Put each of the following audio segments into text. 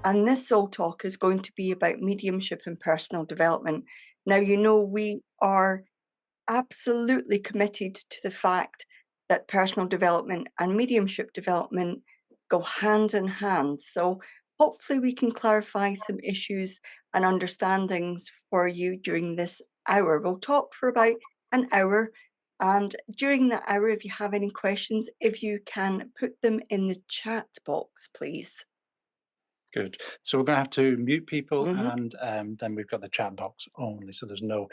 And this Soul Talk is going to be about mediumship and personal development. Now, we are absolutely committed to the fact that personal development and mediumship development go hand in hand. So, hopefully, we can clarify some issues and understandings for you during this hour. We'll talk for about an hour. And during that hour, if you have any questions, if you can put them in the chat box, please. Good. So we're going to have to mute people, Mhm. and then we've got the chat box only, so there's no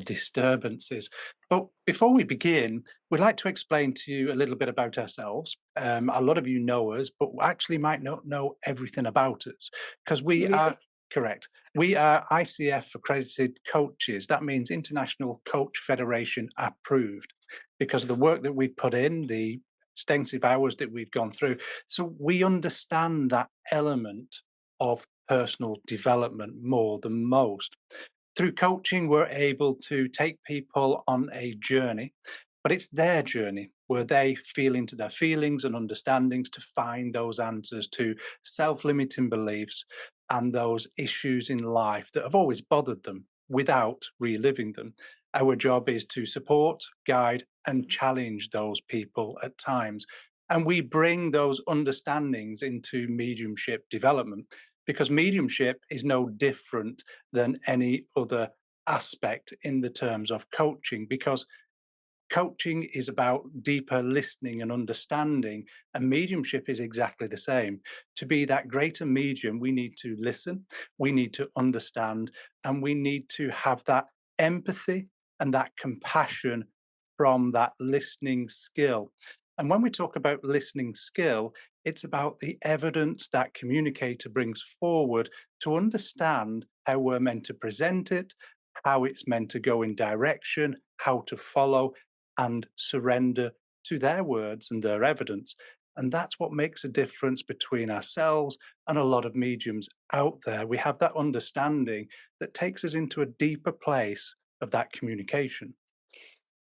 disturbances. But before we begin, we'd like to explain to you a little bit about ourselves. A lot of you know us, but actually might not know everything about us because we are Really? correct. We are ICF accredited coaches. That means International Coach Federation approved because of the work that we've put in, the extensive hours that we've gone through. So we understand that element of personal development more than most. Through coaching, we're able to take people on a journey, but it's their journey where they feel into their feelings and understandings to find those answers to self limiting beliefs and those issues in life that have always bothered them without reliving them. Our job is to support, guide, and challenge those people at times. And we bring those understandings into mediumship development because mediumship is no different than any other aspect in the terms of coaching, because coaching is about deeper listening and understanding, and mediumship is exactly the same. To be that greater medium, we need to listen, we need to understand, and we need to have that empathy and that compassion from that listening skill. And when we talk about listening skill, it's about the evidence that communicator brings forward to understand how we're meant to present it, how it's meant to go in direction, how to follow, and surrender to their words and their evidence. And that's what makes a difference between ourselves and a lot of mediums out there. We have that understanding that takes us into a deeper place of that communication.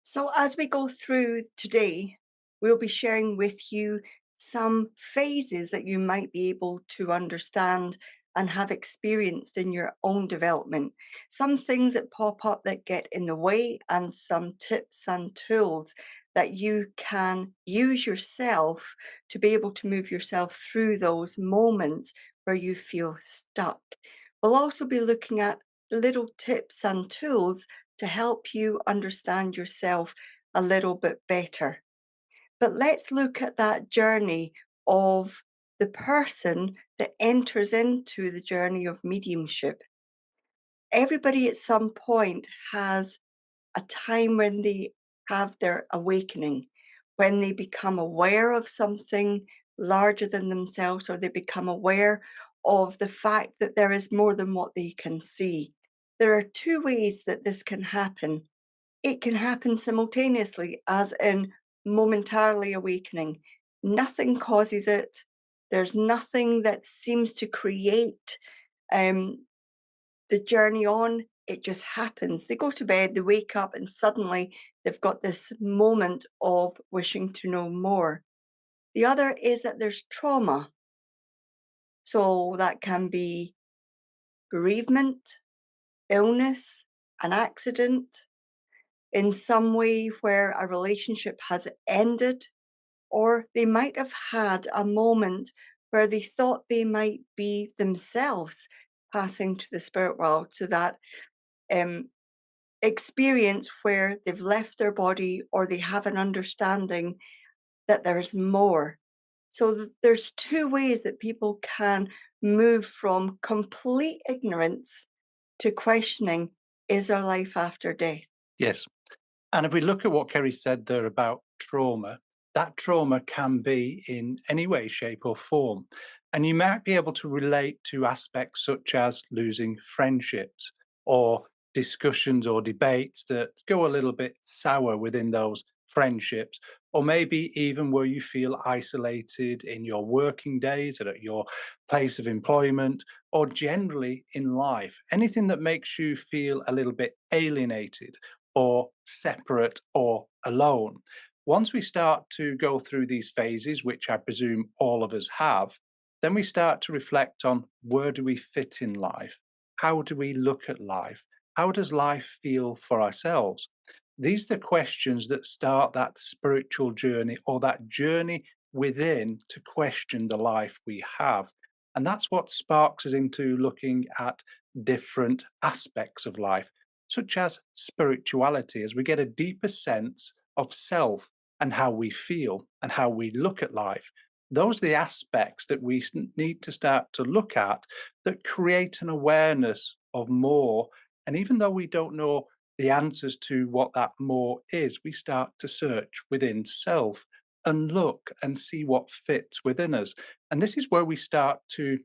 So, as we go through today, we'll be sharing with you some phases that you might be able to understand and have experienced in your own development. Some things that pop up that get in the way, and some tips and tools that you can use yourself to be able to move yourself through those moments where you feel stuck. We'll also be looking at little tips and tools to help you understand yourself a little bit better. But let's look at that journey of the person that enters into the journey of mediumship. Everybody at some point has a time when they have their awakening, when they become aware of something larger than themselves, or they become aware of the fact that there is more than what they can see. There are two ways that this can happen. It can happen simultaneously, as in momentarily awakening. Nothing causes it. There's nothing that seems to create um, the journey on. It just happens. They go to bed, they wake up, and suddenly they've got this moment of wishing to know more. The other is that there's trauma. So that can be bereavement, illness, an accident, in some way where a relationship has ended, or they might have had a moment where they thought they might be themselves passing to the spirit world. So that um, experience where they've left their body, or they have an understanding that there's more. So there's two ways that people can move from complete ignorance to questioning, is there life after death? Yes. And if we look at what Kerry said there about trauma, that trauma can be in any way, shape, or form. And you might be able to relate to aspects such as losing friendships or discussions or debates that go a little bit sour within those friendships, or maybe even where you feel isolated in your working days or at your place of employment, or generally in life. Anything that makes you feel a little bit alienated or separate or alone. Once we start to go through these phases, which I presume all of us have, Then we start to reflect on, where do we fit in life? How do we look at life? How does life feel for ourselves? These are the questions that start that spiritual journey, or that journey within, to question the life we have. And that's what sparks us into looking at different aspects of life, such as spirituality, as we get a deeper sense of self and how we feel and how we look at life. Those are the aspects that we need to start to look at, that create an awareness of more. And even though we don't know the answers to what that more is, we start to search within self and look and see what fits within us. And this is where we start to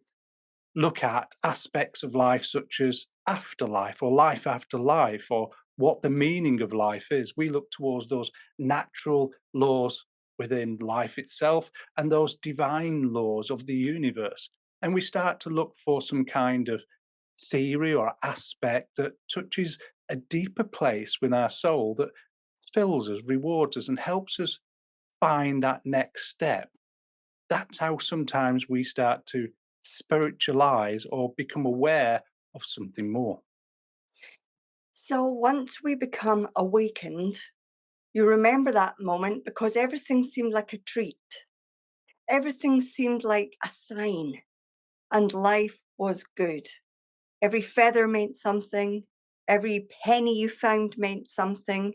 look at aspects of life, such as afterlife or life after life, or what the meaning of life is. We look towards those natural laws within life itself and those divine laws of the universe. And we start to look for some kind of theory or aspect that touches a deeper place within our soul, that fills us, rewards us, and helps us find that next step. That's how sometimes we start to spiritualize or become aware of something more. So once we become awakened, you remember that moment because everything seemed like a treat. Everything seemed like a sign, and life was good. Every feather meant something. Every penny you found meant something.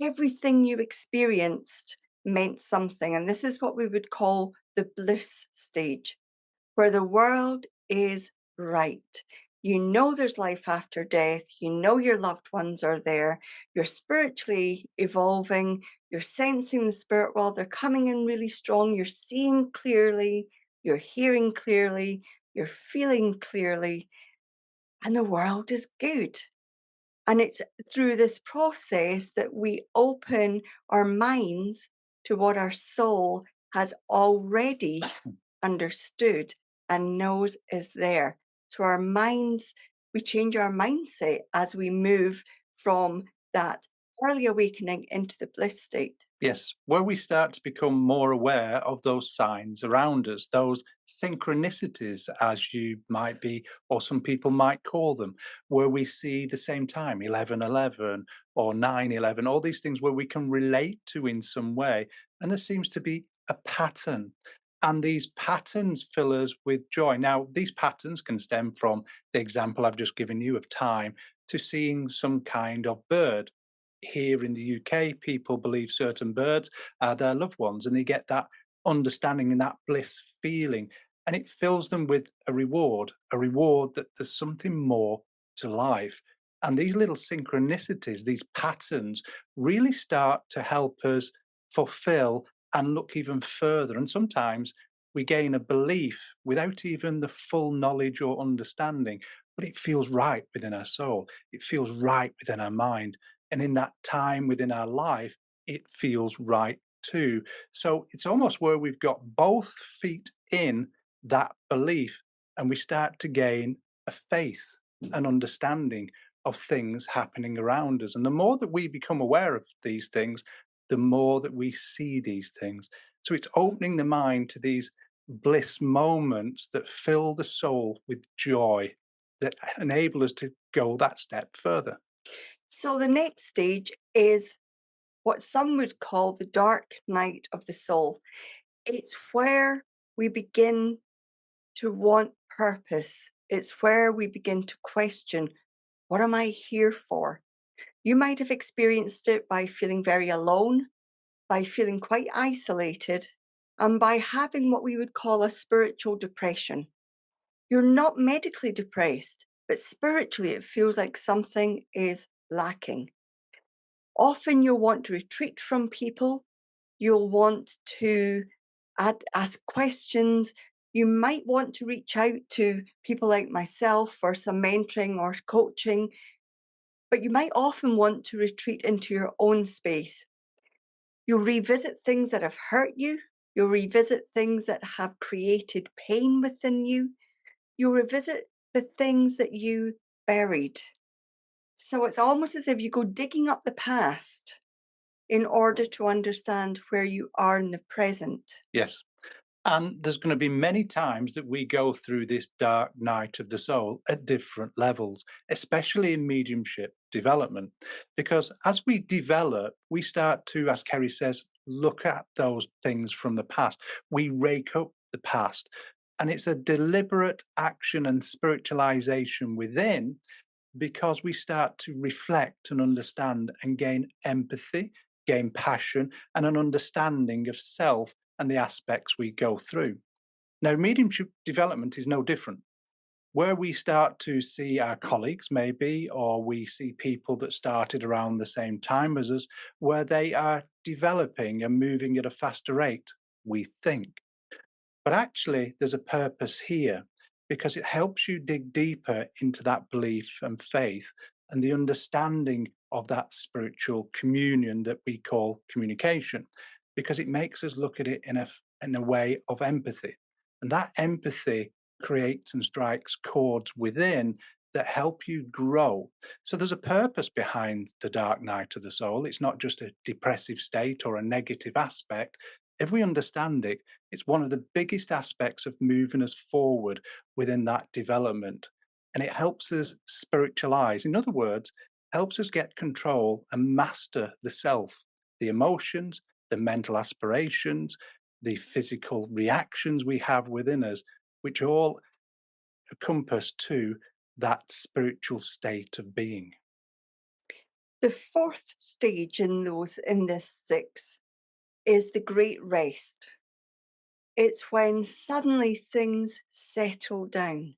Everything you experienced meant something. And this is what we would call the bliss stage, where the world is right. You know there's life after death. You know your loved ones are there. You're spiritually evolving. You're sensing the spirit world. They're coming in really strong. You're seeing clearly. You're hearing clearly. You're feeling clearly. And the world is good. And it's through this process that we open our minds to what our soul has already understood and knows is there. So our minds, we change our mindset as we move from that early awakening into the bliss state. Yes, where we start to become more aware of those signs around us, those synchronicities, as you might be, or some people might call them, where we see the same time, 11:11 or 9:11, all these things where we can relate to in some way. And there seems to be a pattern. And these patterns fill us with joy. Now, these patterns can stem from the example I've just given you of time, to seeing some kind of bird. Here in the UK, people believe certain birds are their loved ones, and they get that understanding and that bliss feeling, and it fills them with a reward that there's something more to life. And these little synchronicities, these patterns, really start to help us fulfill and look even further. And sometimes we gain a belief without even the full knowledge or understanding, but it feels right within our soul. It feels right within our mind, and in that time within our life, it feels right too. So it's almost where we've got both feet in that belief, and we start to gain a faith, an understanding of things happening around us. And the more that we become aware of these things, the more that we see these things. So it's opening the mind to these bliss moments that fill the soul with joy, that enable us to go that step further. So the next stage is what some would call the dark night of the soul. It's where we begin to want purpose. It's where we begin to question, what am I here for? You might have experienced it by feeling very alone, by feeling quite isolated, and by having what we would call a spiritual depression. You're not medically depressed, but spiritually it feels like something is lacking. Often you'll want to retreat from people. You'll want to ask questions. You might want to reach out to people like myself for some mentoring or coaching, but you might often want to retreat into your own space. You'll revisit things that have hurt you. You'll revisit things that have created pain within you. You'll revisit the things that you buried. So it's almost as if you go digging up the past in order to understand where you are in the present. Yes. And there's going to be many times that we go through this dark night of the soul at different levels, especially in mediumship development. Because as we develop, we start to, as Kerry says, look at those things from the past. We rake up the past. And it's a deliberate action and spiritualization within, because we start to reflect and understand and gain empathy, gain passion, and an understanding of self and the aspects we go through. Now, mediumship development is no different. Where we start to see our colleagues, maybe, or we see people that started around the same time as us, where they are developing and moving at a faster rate, we think. But actually, there's a purpose here, because it helps you dig deeper into that belief and faith and the understanding of that spiritual communion that we call communication, because it makes us look at it in a way of empathy. And that empathy creates and strikes chords within that help you grow. So there's a purpose behind the dark night of the soul. It's not just a depressive state or a negative aspect. If we understand it, it's one of the biggest aspects of moving us forward within that development. And it helps us spiritualize. In other words, helps us get control and master the self, the emotions, the mental aspirations, the physical reactions we have within us, which all compass to that spiritual state of being. The fourth stage in this six is the great rest. It's when suddenly things settle down.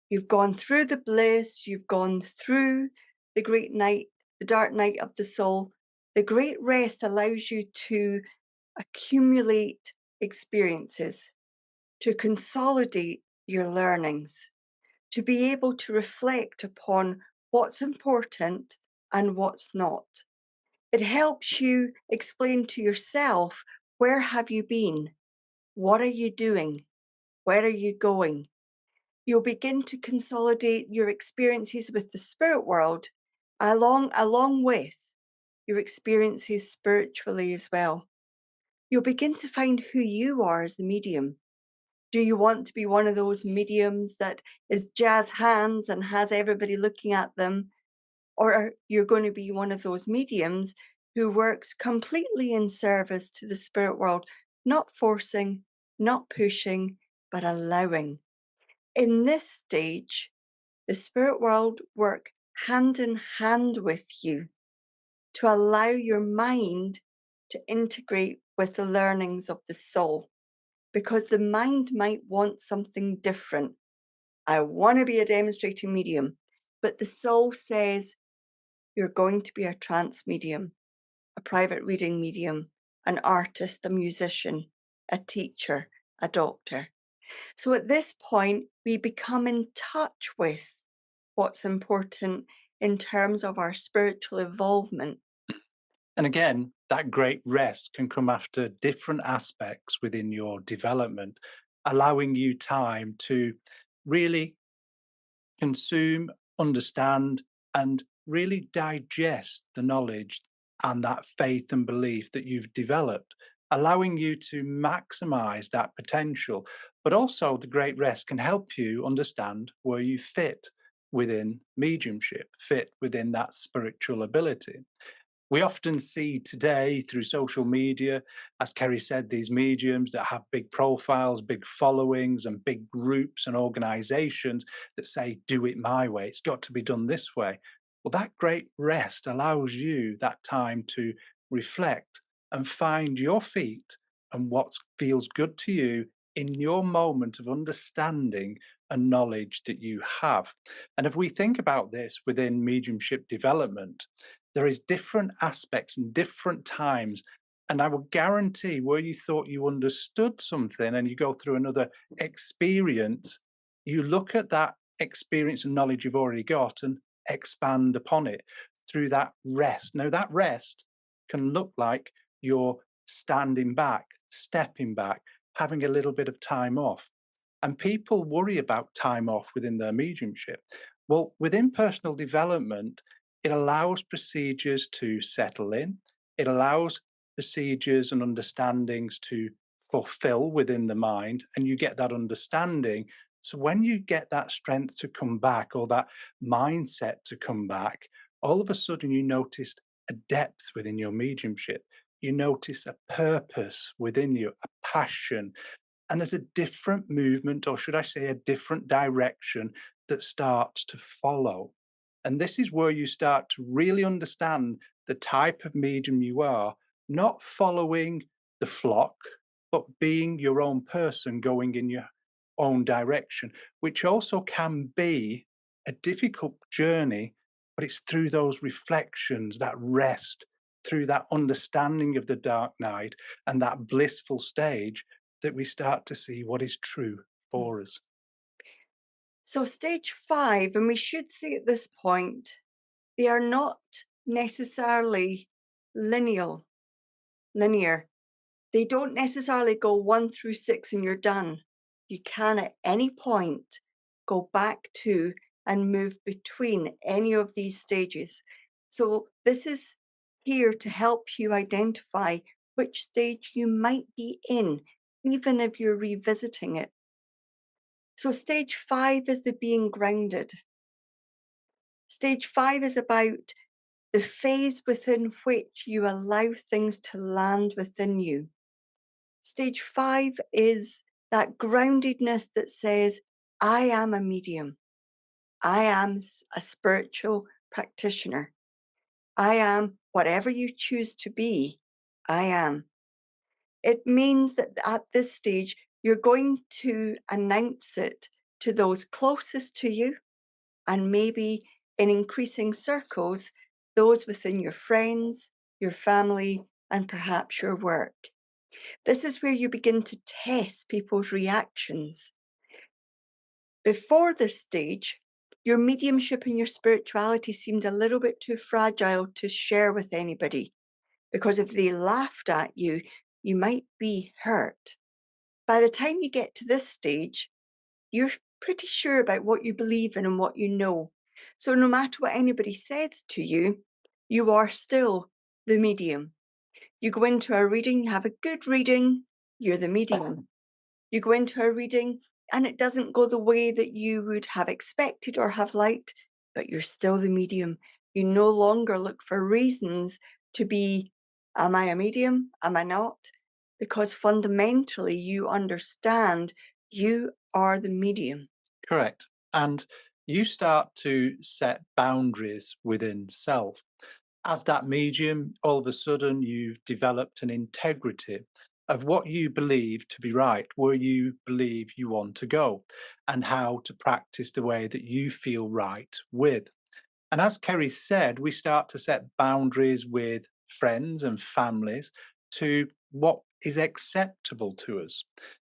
You've gone through the bliss, you've gone through the great night, the dark night of the soul. The great rest allows you to accumulate experiences, to consolidate your learnings, to be able to reflect upon what's important and what's not. It helps you explain to yourself, where have you been? What are you doing? Where are you going? You'll begin to consolidate your experiences with the spirit world along with your experiences spiritually as well. You'll begin to find who you are as the medium. Do you want to be one of those mediums that is jazz hands and has everybody looking at them? Or are you going to be one of those mediums who works completely in service to the spirit world, not forcing, not pushing, but allowing? In this stage, the spirit world work hand in hand with you to allow your mind to integrate with the learnings of the soul, because the mind might want something different. I want to be a demonstrating medium, but the soul says you're going to be a trance medium, a private reading medium, an artist, a musician, a teacher, a doctor. So at this point, we become in touch with what's important in terms of our spiritual involvement. And again, that great rest can come after different aspects within your development, allowing you time to really consume, understand, and really digest the knowledge and that faith and belief that you've developed, allowing you to maximize that potential. But also, the great rest can help you understand where you fit within mediumship, fit within that spiritual ability. We often see today through social media, as Kerry said, these mediums that have big profiles, big followings, and big groups and organizations that say, do it my way. It's got to be done this way. Well, that great rest allows you that time to reflect and find your feet and what feels good to you in your moment of understanding and knowledge that you have. And if we think about this within mediumship development, there is different aspects and different times. And I will guarantee where you thought you understood something and you go through another experience, you look at that experience and knowledge you've already got and expand upon it through that rest. Now, that rest can look like you're standing back, stepping back, having a little bit of time off. And people worry about time off within their mediumship. Well, within personal development, it allows procedures to settle in. It allows procedures and understandings to fulfill within the mind, and you get that understanding. So when you get that strength to come back, or that mindset to come back, all of a sudden you noticed a depth within your mediumship. You notice a purpose within you, a passion, and there's a different movement, or should I say, a different direction that starts to follow. And this is where you start to really understand the type of medium you are, not following the flock, but being your own person going in your own direction, which also can be a difficult journey, but it's through those reflections, that rest, through that understanding of the dark night and that blissful stage that we start to see what is true Mm. for us. So stage 5, and we should say at this point, they are not necessarily lineal linear. They don't necessarily go 1 through 6 and you're done. You can at any point go back to and move between any of these stages. So this is here to help you identify which stage you might be in, even if you're revisiting it. So stage 5 is the being grounded. Stage 5 is about the phase within which you allow things to land within you. Stage 5 is that groundedness that says, I am a medium. I am a spiritual practitioner. I am whatever you choose to be. I am. It means that at this stage, you're going to announce it to those closest to you, and maybe in increasing circles, those within your friends, your family, and perhaps your work. This is where you begin to test people's reactions. Before this stage, your mediumship and your spirituality seemed a little bit too fragile to share with anybody, because if they laughed at you, you might be hurt. By the time you get to this stage, you're pretty sure about what you believe in and what you know. So no matter what anybody says to you, you are still the medium. You go into a reading, you have a good reading, you're the medium. You go into a reading and it doesn't go the way that you would have expected or have liked, but you're still the medium. You no longer look for reasons to be, am I a medium? Am I not? Because fundamentally you understand you are the medium. Correct. And you start to set boundaries within self. As that medium, all of a sudden you've developed an integrity of what you believe to be right, where you believe you want to go, and how to practice the way that you feel right with. And as Kerry said, we start to set boundaries with friends and families to what is acceptable to us.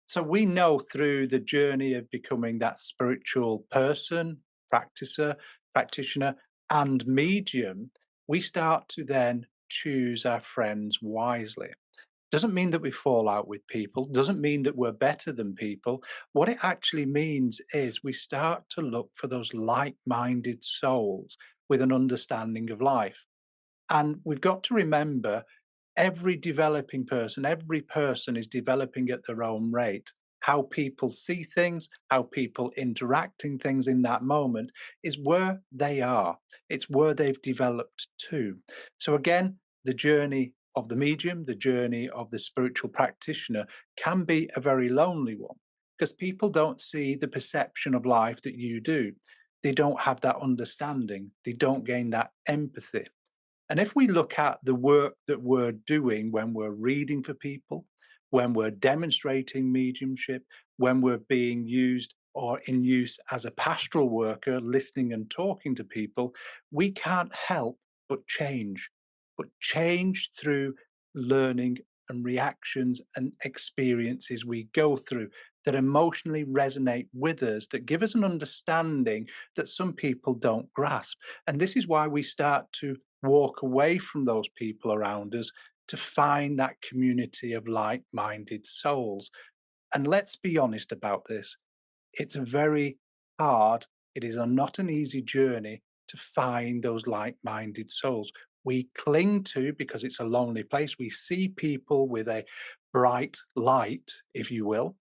So we know through the journey of becoming that spiritual person, practitioner, and medium, we start to then choose our friends wisely. Doesn't mean that we fall out with people, doesn't mean that we're better than people. What it actually means is we start to look for those like minded souls with an understanding of life. And we've got to remember every developing person, every person is developing at their own rate. How people see things, how people interacting things in that moment is where they are. It's where they've developed to. So again, the journey of the medium, the journey of the spiritual practitioner can be a very lonely one because people don't see the perception of life that you do. They don't have that understanding. They don't gain that empathy. And if we look at the work that we're doing when we're reading for people, when we're demonstrating mediumship, when we're being used or in use as a pastoral worker, listening and talking to people, we can't help but change through learning and reactions and experiences we go through that emotionally resonate with us, that give us an understanding that some people don't grasp. And this is why we start to walk away from those people around us to find that community of like minded souls. And let's be honest about this, it's very hard. It is not an easy journey to find those like minded souls. We cling to because it's a lonely place. We see people with a bright light, if you will,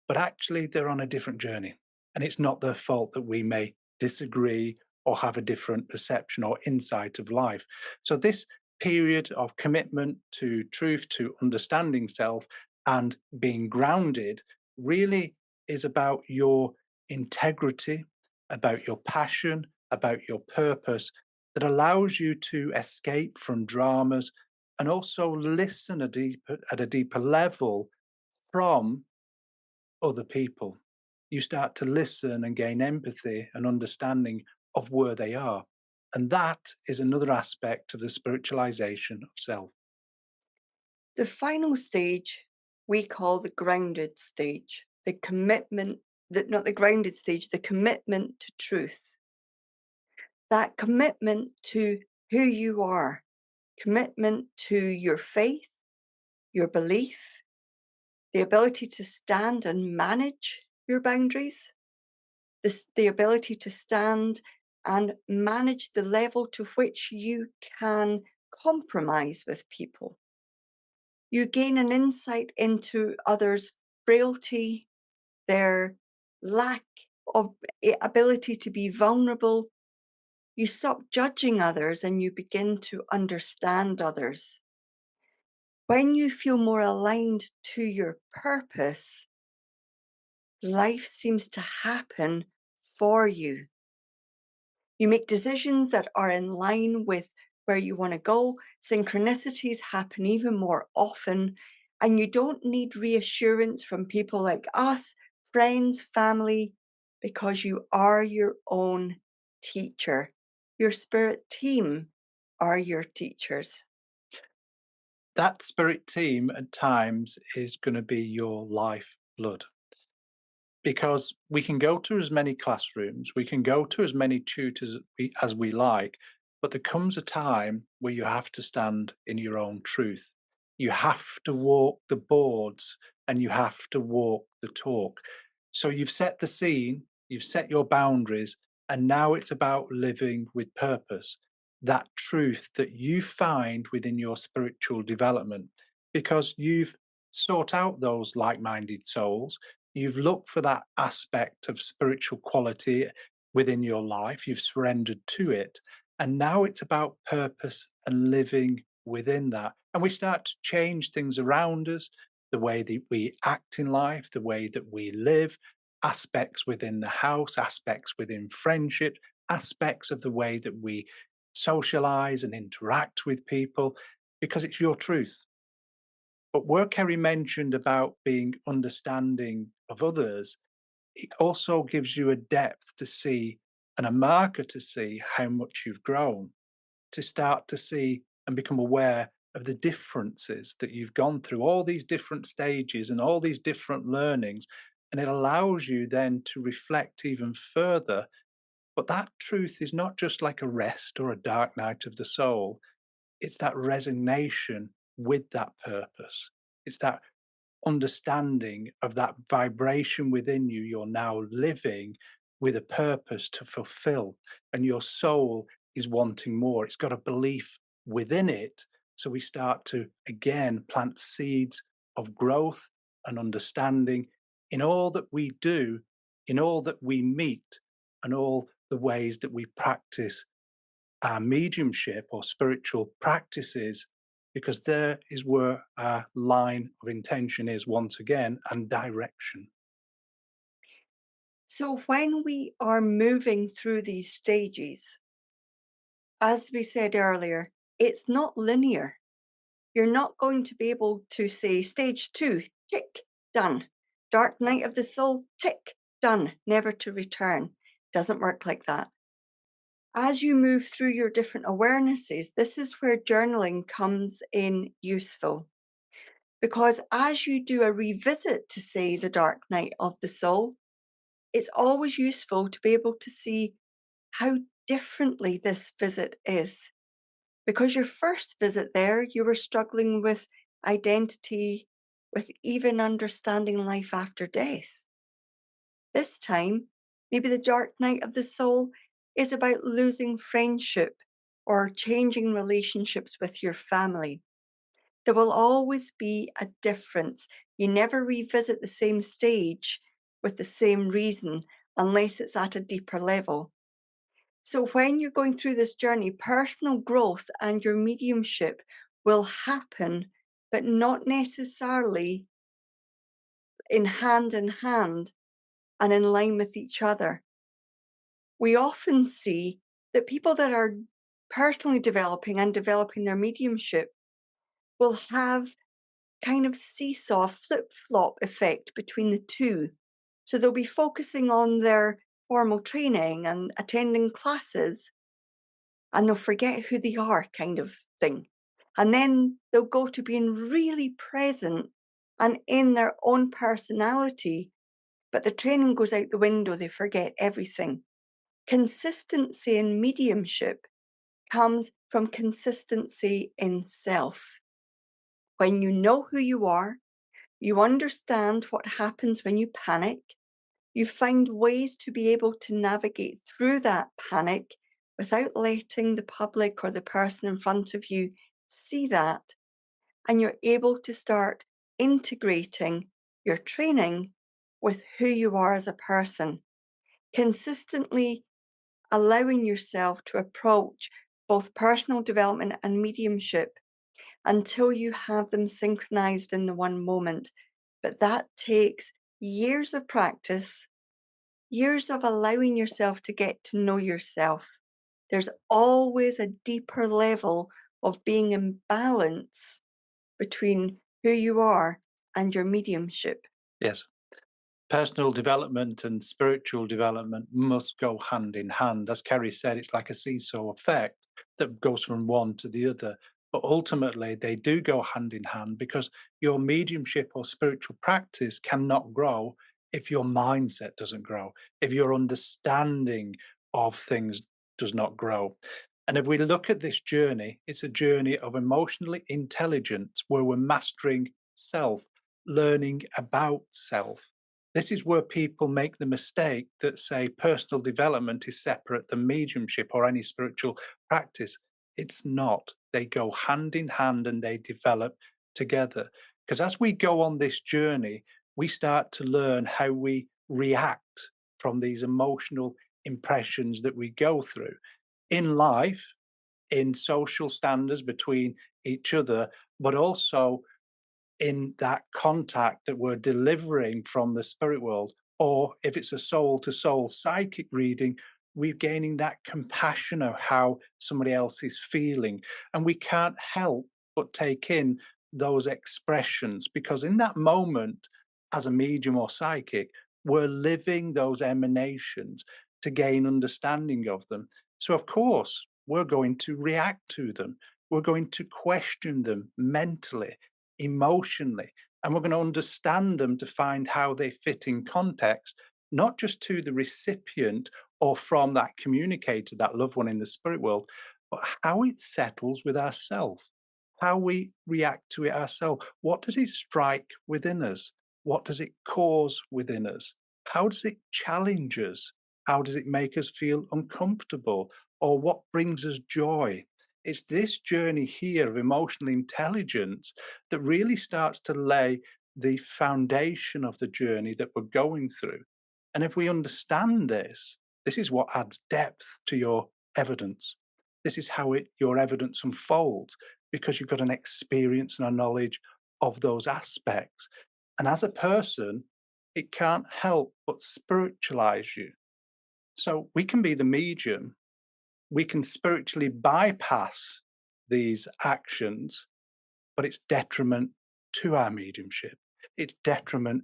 but actually they're on a different journey. And it's not their fault that we may disagree or have a different perception or insight of life. So, this period of commitment to truth, to understanding self, and being grounded really is about your integrity, about your passion, about your purpose that allows you to escape from dramas and also listen at a deeper level from other people. You start to listen and gain empathy and understanding of where they are. And that is another aspect of the spiritualization of self. The final stage we call the grounded stage, the commitment, not the grounded stage, the commitment to truth. That commitment to who you are, commitment to your faith, your belief, the ability to stand and manage your boundaries, the ability to stand and manage the level to which you can compromise with people. You gain an insight into others' frailty, their lack of ability to be vulnerable. You stop judging others and you begin to understand others. When you feel more aligned to your purpose, life seems to happen for you. You make decisions that are in line with where you want to go. Synchronicities happen even more often. And you don't need reassurance from people like us, friends, family, because you are your own teacher. Your spirit team are your teachers. That spirit team at times is going to be your lifeblood because we can go to as many classrooms, we can go to as many tutors as we like, but there comes a time where you have to stand in your own truth. You have to walk the boards and you have to walk the talk. So you've set the scene, you've set your boundaries, and now it's about living with purpose. That truth that you find within your spiritual development because you've sought out those like minded souls. You've looked for that aspect of spiritual quality within your life. You've surrendered to it. And now it's about purpose and living within that. And we start to change things around us, the way that we act in life, the way that we live, aspects within the house, aspects within friendship, aspects of the way that we socialize and interact with people, because it's your truth. But where Kerry mentioned about being understanding of others, it also gives you a depth to see and a marker to see how much you've grown, to start to see and become aware of the differences that you've gone through, all these different stages and all these different learnings. And it allows you then to reflect even further. But that truth is not just like a rest or a dark night of the soul, it's that resignation with that purpose. It's that understanding of that vibration within you. You're now living with a purpose to fulfill, and your soul is wanting more. It's got a belief within it. So we start to again plant seeds of growth and understanding in all that we do, in all that we meet, and all the ways that we practice our mediumship or spiritual practices, because there is where our line of intention is once again and direction. So when we are moving through these stages, as we said earlier, it's not linear. You're not going to be able to say stage two, tick, done. Dark night of the soul, tick, done, never to return. Doesn't work like that. As you move through your different awarenesses, this is where journaling comes in useful. Because as you do a revisit to, say, the dark night of the soul, it's always useful to be able to see how differently this visit is. Because your first visit there, you were struggling with identity, with even understanding life after death. This time, maybe the dark night of the soul is about losing friendship or changing relationships with your family. There will always be a difference. You never revisit the same stage with the same reason unless it's at a deeper level. So, when you're going through this journey, personal growth and your mediumship will happen, but not necessarily in hand and in line with each other. We often see that people that are personally developing and developing their mediumship will have kind of seesaw flip flop effect between the two. So they'll be focusing on their formal training and attending classes, and they'll forget who they are, kind of thing. And then they'll go to being really present and in their own personality, but the training goes out the window, they forget everything. Consistency in mediumship comes from consistency in self. When you know who you are, you understand what happens when you panic, you find ways to be able to navigate through that panic without letting the public or the person in front of you see that. And you're able to start integrating your training with who you are as a person, consistently allowing yourself to approach both personal development and mediumship until you have them synchronized in the one moment. But that takes years of practice, years of allowing yourself to get to know yourself. There's always a deeper level of being in balance between who you are and your mediumship. Yes. Personal development and spiritual development must go hand in hand. As Kerry said, it's like a seesaw effect that goes from one to the other. But ultimately, they do go hand in hand because your mediumship or spiritual practice cannot grow if your mindset doesn't grow, if your understanding of things does not grow. And if we look at this journey, it's a journey of emotionally intelligence where we're mastering self, learning about self. This is where people make the mistake that say personal development is separate than mediumship or any spiritual practice. It's not. They go hand in hand and they develop together. Because as we go on this journey, we start to learn how we react from these emotional impressions that we go through in life, in social standards between each other, but also in that contact that we're delivering from the spirit world, or if it's a soul to soul psychic reading, we're gaining that compassion of how somebody else is feeling. And we can't help but take in those expressions because in that moment, as a medium or psychic, we're living those emanations to gain understanding of them. So, of course, we're going to react to them. We're going to question them mentally, emotionally, and we're going to understand them to find how they fit in context, not just to the recipient or from that communicator, that loved one in the spirit world, but how it settles with ourselves, how we react to it ourselves. What does it strike within us? What does it cause within us? How does it challenge us? How does it make us feel uncomfortable? Or what brings us joy? It's this journey here of emotional intelligence that really starts to lay the foundation of the journey that we're going through. And if we understand this, this is what adds depth to your evidence. This is how your evidence unfolds because you've got an experience and a knowledge of those aspects. And as a person, it can't help but spiritualize you. So we can be the medium, we can spiritually bypass these actions, but it's detriment to our mediumship. It's detriment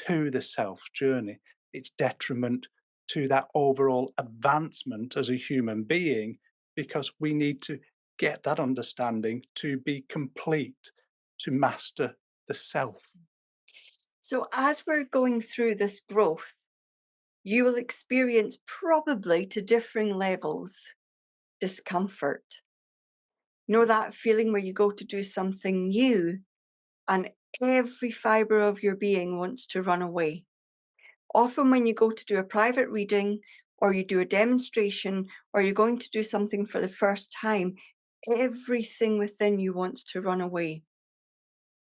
to the self journey. It's detriment to that overall advancement as a human being because we need to get that understanding to be complete, to master the self. So, as we're going through this growth, you will experience probably to differing levels discomfort. You know that feeling where you go to do something new and every fiber of your being wants to run away. Often, when you go to do a private reading or you do a demonstration or you're going to do something for the first time, everything within you wants to run away.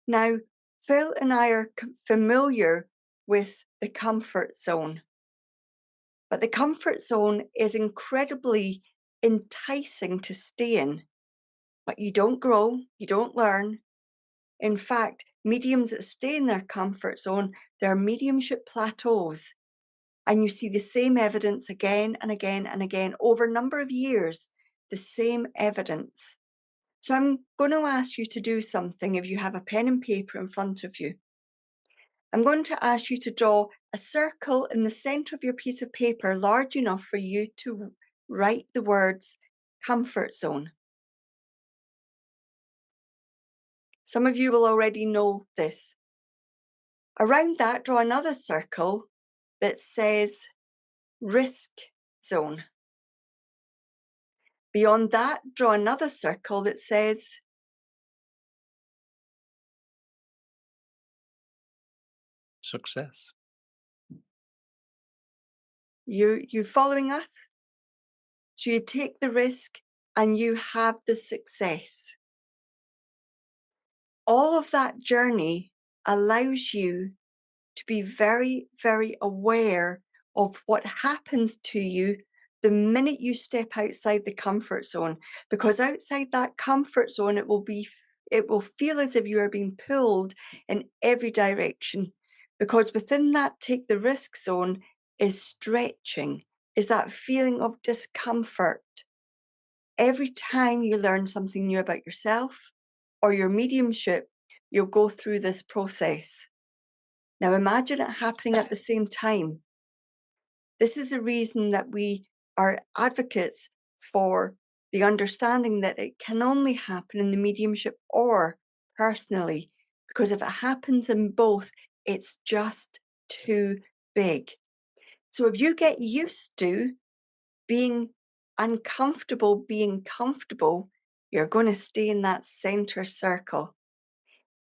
Now, Phil and I are familiar with the comfort zone, but the comfort zone is incredibly enticing to stay in, but you don't grow, you don't learn. In fact, mediums that stay in their comfort zone, there are mediumship plateaus, and you see the same evidence again and again and again over a number of years, the same evidence. So I'm going to ask you to do something if you have a pen and paper in front of you. I'm going to ask you to draw a circle in the center of your piece of paper large enough for you to write the words comfort zone. Some of you will already know this. Around that, draw another circle that says risk zone. Beyond that, draw another circle that says Success. you following us? So you take the risk and you have the success. All of that journey allows you to be very, very aware of what happens to you the minute you step outside the comfort zone. Because outside that comfort zone, it will feel as if you are being pulled in every direction. Because within that take the risk zone is stretching, is that feeling of discomfort. Every time you learn something new about yourself or your mediumship, you'll go through this process. Now imagine it happening at the same time. This is a reason that we are advocates for the understanding that it can only happen in the mediumship or personally, because if it happens in both, it's just too big. So if you get used to being uncomfortable, being comfortable, you're going to stay in that center circle.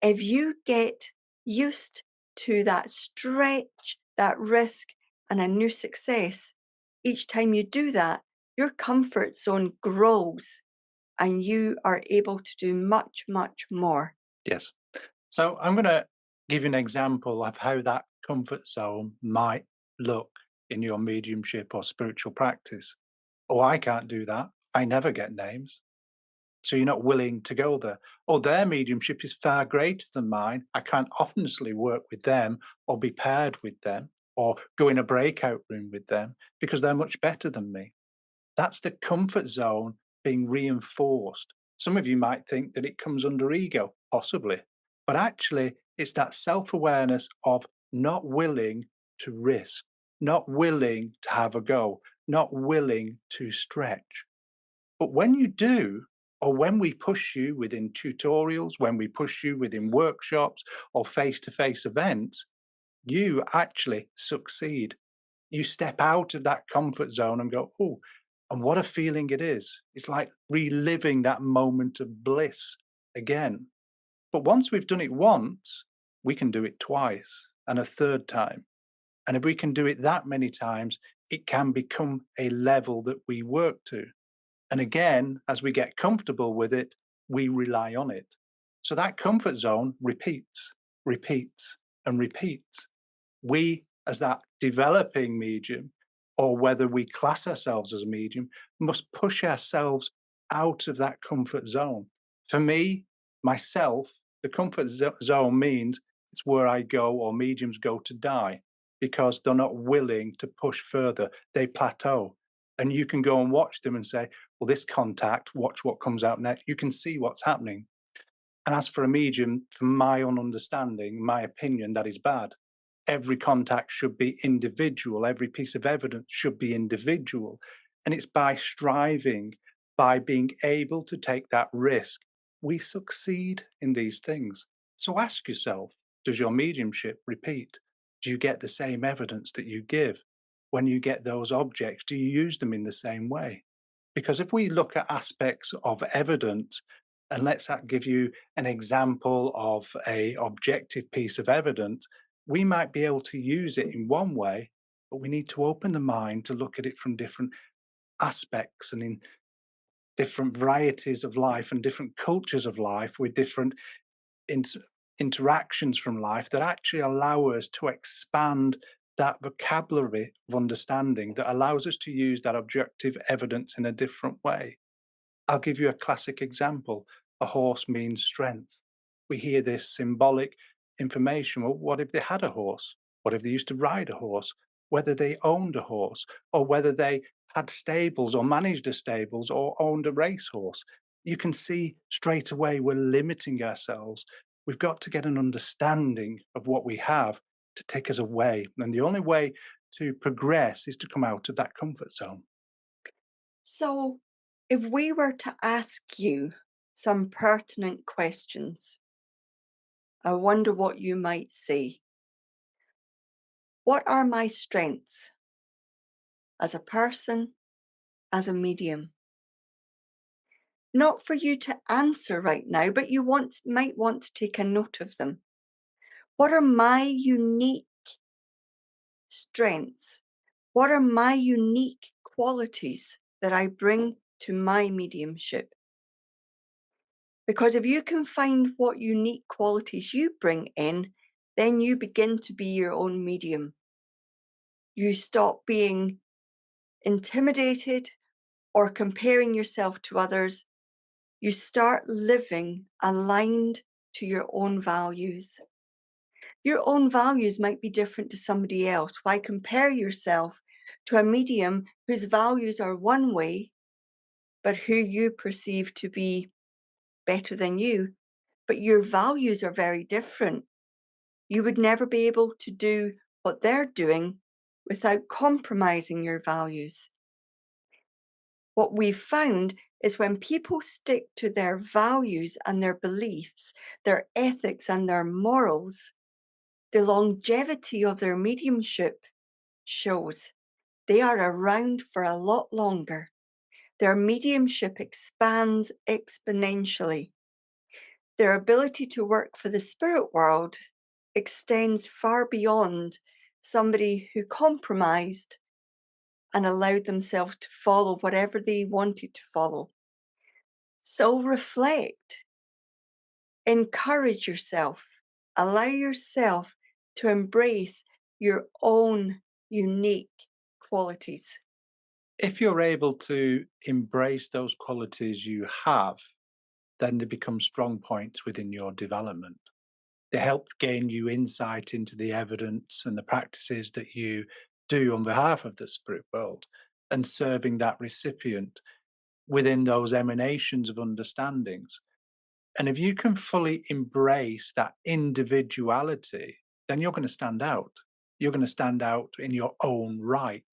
If you get used to that stretch, that risk, and a new success, each time you do that, your comfort zone grows and you are able to do much, much more. Yes. So I'm going to give you an example of how that comfort zone might look in your mediumship or spiritual practice. Oh, I can't do that. I never get names. So you're not willing to go there. Or their mediumship is far greater than mine. I can't honestly work with them or be paired with them or go in a breakout room with them because they're much better than me. That's the comfort zone being reinforced. Some of you might think that it comes under ego, possibly, but actually, it's that self awareness of not willing to risk, not willing to have a go, not willing to stretch. But when you do, or when we push you within tutorials, when we push you within workshops or face to face events, you actually succeed. You step out of that comfort zone and go, oh, and what a feeling it is. It's like reliving that moment of bliss again. But once we've done it once, we can do it twice and a third time. And if we can do it that many times, it can become a level that we work to. And again, as we get comfortable with it, we rely on it. So that comfort zone repeats, repeats, and repeats. We, as that developing medium, or whether we class ourselves as a medium, must push ourselves out of that comfort zone. For me, myself, the comfort zone means it's where I go or mediums go to die because they're not willing to push further. They plateau. And you can go and watch them and say, well, this contact, watch what comes out next. You can see what's happening. And as for a medium, from my own understanding, my opinion, that is bad. Every contact should be individual. Every piece of evidence should be individual. And it's by striving, by being able to take that risk, we succeed in these things. So ask yourself, does your mediumship repeat? Do you get the same evidence that you give? When you get those objects, do you use them in the same way? Because if we look at aspects of evidence, and let's give you an example of a objective piece of evidence, we might be able to use it in one way, but we need to open the mind to look at it from different aspects and in different varieties of life and different cultures of life with different interactions from life that actually allow us to expand that vocabulary of understanding that allows us to use that objective evidence in a different way. I'll give you a classic example. A horse means strength. We hear this symbolic information. Well, what if they had a horse? What if they used to ride a horse? Whether they owned a horse or whether they had stables or managed a stables or owned a racehorse. You can see straight away we're limiting ourselves. We've got to get an understanding of what we have to take us away. And the only way to progress is to come out of that comfort zone. So, if we were to ask you some pertinent questions, I wonder what you might say. What are my strengths as a person, as a medium? Not for you to answer right now, but you might want to take a note of them. What are my unique strengths? What are my unique qualities that I bring to my mediumship? Because if you can find what unique qualities you bring in, then you begin to be your own medium. You stop being intimidated or comparing yourself to others. You start living aligned to your own values. Your own values might be different to somebody else. Why compare yourself to a medium whose values are one way, but who you perceive to be better than you? But your values are very different. You would never be able to do what they're doing without compromising your values. What we've found is when people stick to their values and their beliefs, their ethics and their morals, the longevity of their mediumship shows. They are around for a lot longer. Their mediumship expands exponentially. Their ability to work for the spirit world extends far beyond somebody who compromised and allowed themselves to follow whatever they wanted to follow. So reflect, encourage yourself, allow yourself to embrace your own unique qualities. If you're able to embrace those qualities you have, then they become strong points within your development. They help gain you insight into the evidence and the practices that you do on behalf of the spirit world and serving that recipient within those emanations of understandings. And if you can fully embrace that individuality, then you're going to stand out. You're going to stand out in your own right.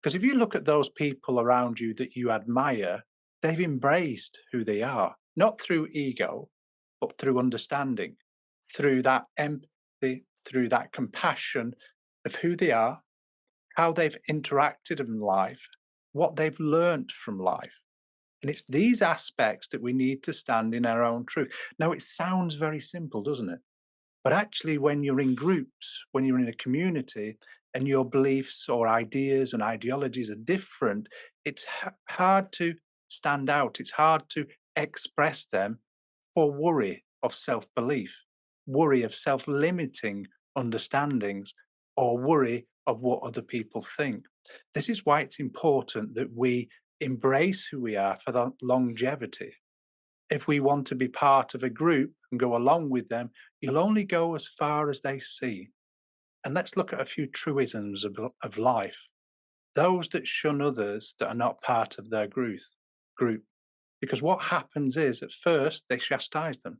Because if you look at those people around you that you admire, they've embraced who they are, not through ego, but through understanding, through that empathy, through that compassion of who they are, how they've interacted in life, what they've learnt from life. And it's these aspects that we need to stand in our own truth. Now, it sounds very simple, doesn't it? But actually, when you're in groups, when you're in a community, and your beliefs or ideas and ideologies are different, it's hard to stand out. It's hard to express them for worry of self belief, worry of self limiting understandings, or worry of what other people think. This is why it's important that we embrace who we are for the longevity. If we want to be part of a group and go along with them, you'll only go as far as they see. And let's look at a few truisms of life. Those that shun others that are not part of their group. Because what happens is at first they chastise them.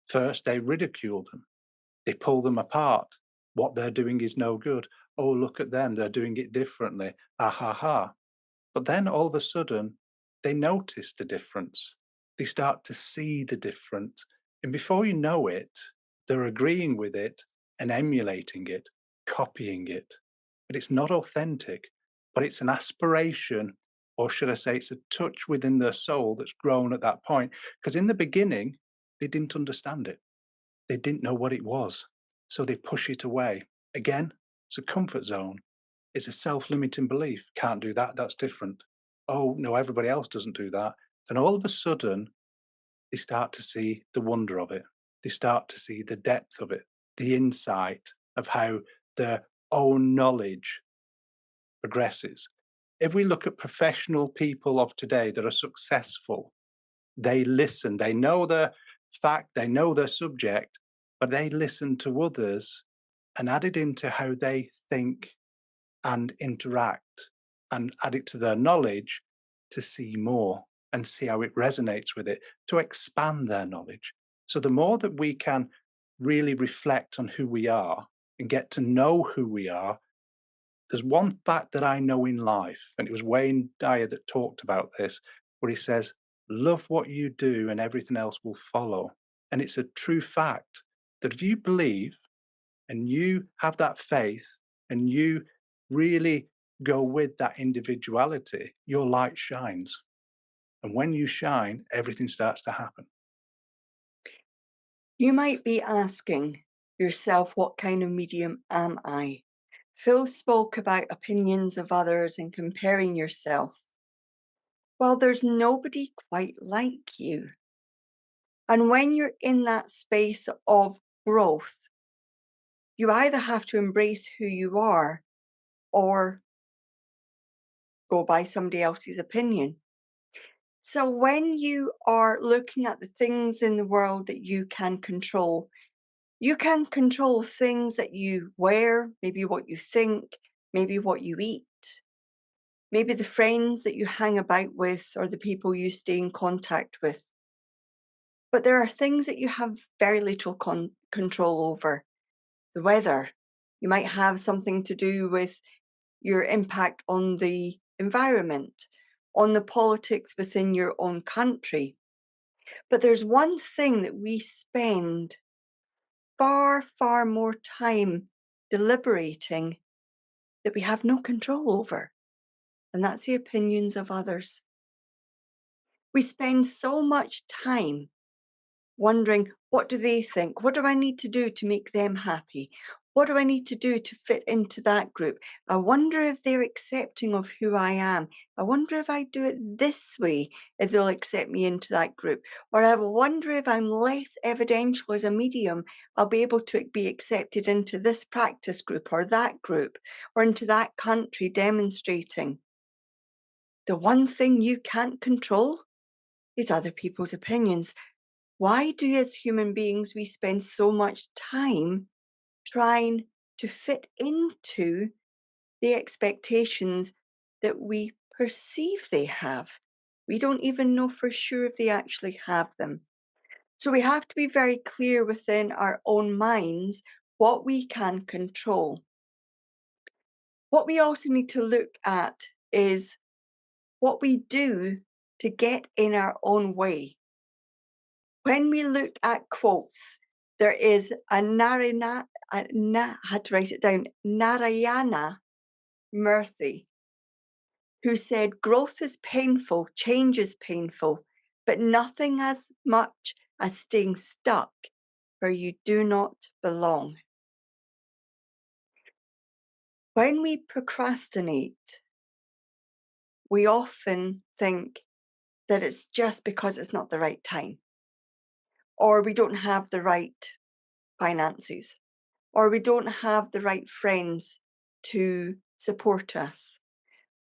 First they ridicule them. They pull them apart. What they're doing is no good. Oh, look at them. They're doing it differently. Ah ha ha. But then all of a sudden, they notice the difference. They start to see the difference. And before you know it, they're agreeing with it and emulating it, copying it. But it's not authentic, but it's an aspiration, or should I say, it's a touch within their soul that's grown at that point. Because in the beginning, they didn't understand it, they didn't know what it was. So they push it away. Again, it's a comfort zone. It's a self-limiting belief. Can't do that. That's different. Oh, no, everybody else doesn't do that. And all of a sudden, they start to see the wonder of it. they start to see the depth of it, the insight of how their own knowledge progresses. If we look at professional people of today that are successful, they listen, they know their fact, they know their subject, but they listen to others and add it into how they think and interact and add it to their knowledge to see more and see how it resonates with it, to expand their knowledge. So the more that we can really reflect on who we are and get to know who we are, there's one fact that I know in life, and it was Wayne Dyer that talked about this, where he says, love what you do and everything else will follow. And it's a true fact that if you believe and you have that faith and you really go with that individuality, your light shines. And when you shine, everything starts to happen. You might be asking yourself, what kind of medium am I? Phil spoke about opinions of others and comparing yourself. Well, there's nobody quite like you. And when you're in that space of growth, you either have to embrace who you are or go by somebody else's opinion. So when you are looking at the things in the world that you can control things that you wear, maybe what you think, maybe what you eat, maybe the friends that you hang about with or the people you stay in contact with. But there are things that you have very little control over. The weather. You might have something to do with your impact on the environment, on the politics within your own country. But there's one thing that we spend far, far more time deliberating that we have no control over, and that's the opinions of others. We spend so much time wondering, what do they think? What do I need to do to make them happy? What do I need to do to fit into that group? I wonder if they're accepting of who I am. I wonder if I do it this way, if they'll accept me into that group. Or I wonder if I'm less evidential as a medium, I'll be able to be accepted into this practice group or into that country demonstrating. The one thing you can't control is other people's opinions. Why do, as human beings, we spend so much time trying to fit into the expectations that we perceive they have? We don't even know for sure if they actually have them. So we have to be very clear within our own minds what we can control. What we also need to look at is what we do to get in our own way. When we look at quotes, there is a I had to write it down, Narayana Murthy, who said, growth is painful, change is painful, but nothing as much as staying stuck where you do not belong. When we procrastinate, we often think that it's just because it's not the right time, or we don't have the right finances, or we don't have the right friends to support us,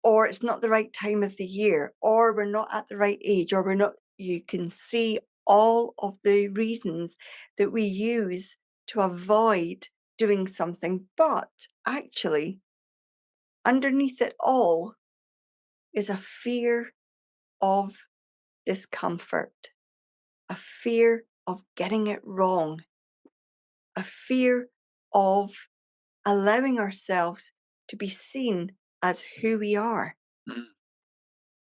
or it's not the right time of the year, or we're not at the right age, or we're not. You can see all of the reasons that we use to avoid doing something. But actually, underneath it all is a fear of discomfort, a fear of getting it wrong, a fear of allowing ourselves to be seen as who we are.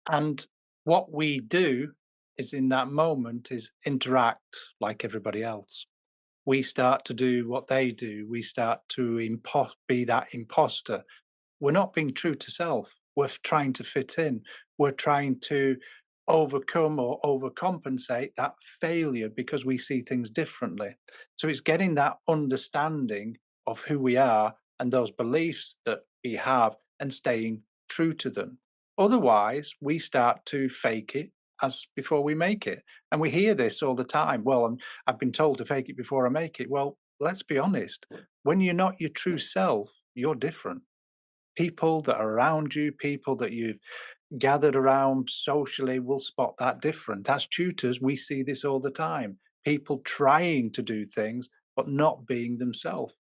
And what we do is in that moment is interact like everybody else. We start to do what they do. We start to be that imposter. We're not being true to self. We're trying to fit in. We're trying to overcome or overcompensate that failure because we see things differently. So it's getting that understanding of who we are and those beliefs that we have and staying true to them. Otherwise, we start to fake it as before we make it. And we hear this all the time. Well, I've been told to fake it before I make it. Well, let's be honest. When you're not your true self, you're different. People that are around you, people that you've gathered around socially will spot that different. As tutors, we see this all the time. People trying to do things, but not being themselves.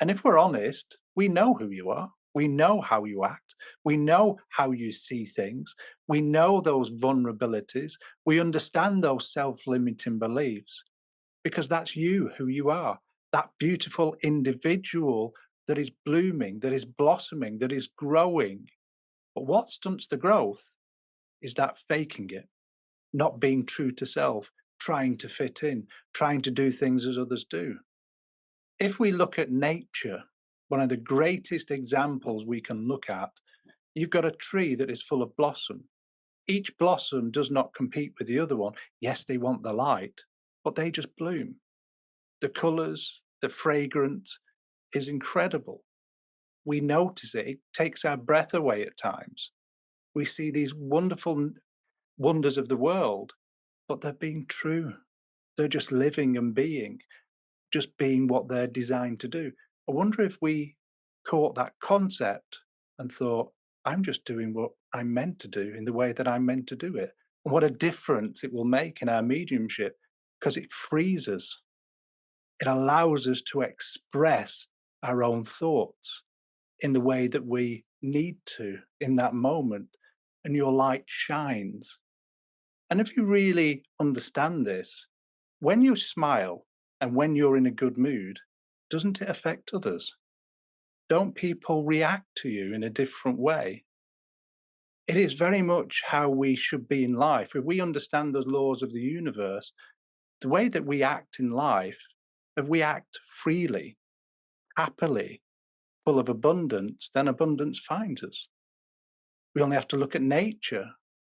And if we're honest, we know who you are. We know how you act. We know how you see things. We know those vulnerabilities. We understand those self limiting beliefs because that's you, who you are, that beautiful individual that is blooming, that is blossoming, that is growing. But what stunts the growth is that faking it, not being true to self, trying to fit in, trying to do things as others do. If we look at nature, one of the greatest examples we can look at, you've got a tree that is full of blossom. Each blossom does not compete with the other one. Yes, they want the light, but they just bloom. The colors, the fragrance is incredible. We notice it. It takes our breath away at times. We see these wonderful wonders of the world, but they're being true. They're just living and being, just being what they're designed to do. I wonder if we caught that concept and thought, I'm just doing what I'm meant to do in the way that I'm meant to do it. And what a difference it will make in our mediumship because it frees us. It allows us to express our own thoughts in the way that we need to in that moment. And your light shines. And if you really understand this, when you smile and when you're in a good mood, doesn't it affect others? Don't people react to you in a different way? It is very much how we should be in life. If we understand the laws of the universe, the way that we act in life, if we act freely, happily, full of abundance, then abundance finds us. We only have to look at nature,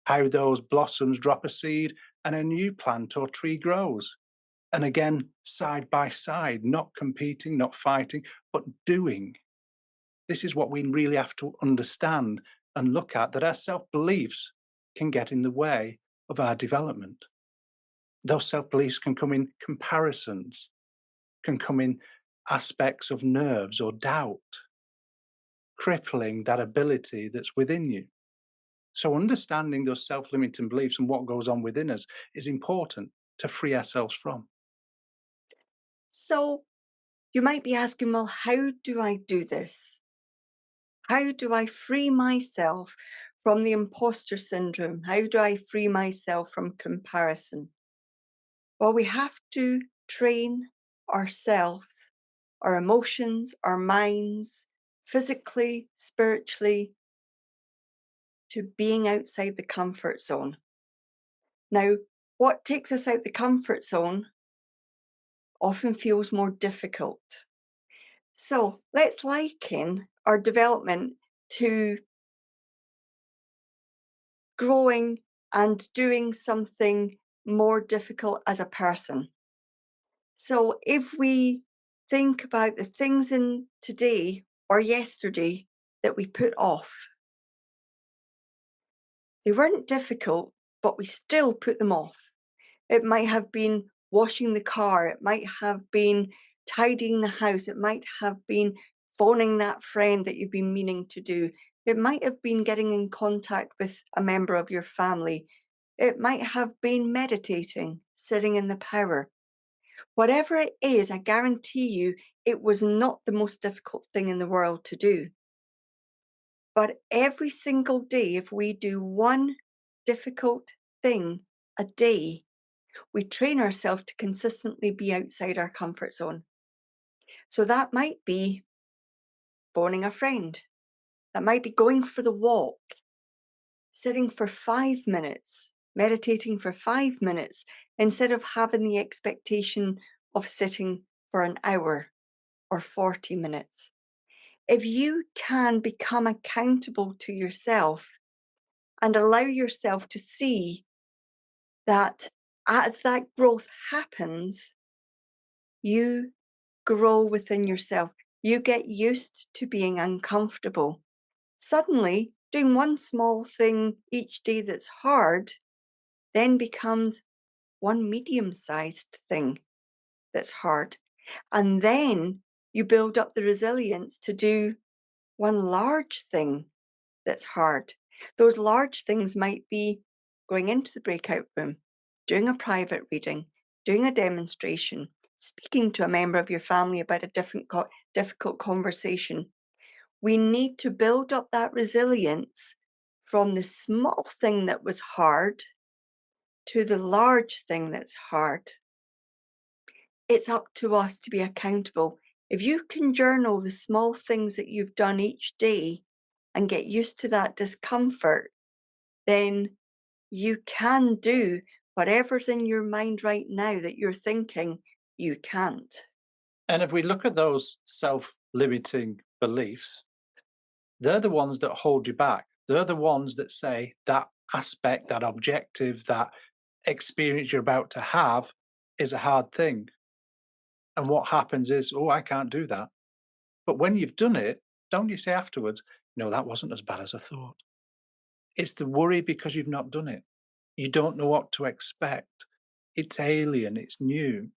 how those blossoms drop a seed and a new plant or tree grows. And again, side by side, not competing, not fighting, but doing. This is what we really have to understand and look at, that our self beliefs can get in the way of our development. Those self beliefs can come in comparisons, can come in aspects of nerves or doubt, crippling that ability that's within you. So, understanding those self limiting beliefs and what goes on within us is important to free ourselves from. So you might be asking, well, how do I do this? How do I free myself from the imposter syndrome? How do I free myself from comparison? Well, we have to train ourselves, our emotions, our minds, physically, spiritually, to being outside the comfort zone. Now, what takes us out the comfort zone often feels more difficult. So let's liken our development to growing and doing something more difficult as a person. So if we think about the things in today or yesterday that we put off, they weren't difficult, but we still put them off. It might have been washing the car, it might have been tidying the house, it might have been phoning that friend that you've been meaning to do. It might have been getting in contact with a member of your family. It might have been meditating, sitting in the power. Whatever it is, I guarantee you, it was not the most difficult thing in the world to do. But every single day, if we do one difficult thing a day, we train ourselves to consistently be outside our comfort zone. So that might be phoning a friend, that might be going for the walk, sitting for 5 minutes, meditating for 5 minutes, instead of having the expectation of sitting for an hour or 40 minutes. If you can become accountable to yourself and allow yourself to see that as that growth happens, you grow within yourself. You get used to being uncomfortable. Suddenly, doing one small thing each day that's hard then becomes one medium-sized thing that's hard. And then you build up the resilience to do one large thing that's hard. Those large things might be going into the breakout room, doing a private reading, doing a demonstration, speaking to a member of your family about a difficult conversation. We need to build up that resilience from the small thing that was hard to the large thing that's hard. It's up to us to be accountable. If you can journal the small things that you've done each day and get used to that discomfort, then you can do whatever's in your mind right now that you're thinking you can't. And if we look at those self-limiting beliefs, they're the ones that hold you back. They're the ones that say that aspect, that objective, that experience you're about to have is a hard thing. And what happens is, oh, I can't do that. But when you've done it, don't you say afterwards, no, that wasn't as bad as I thought? It's the worry because you've not done it. You don't know what to expect. It's alien, it's new.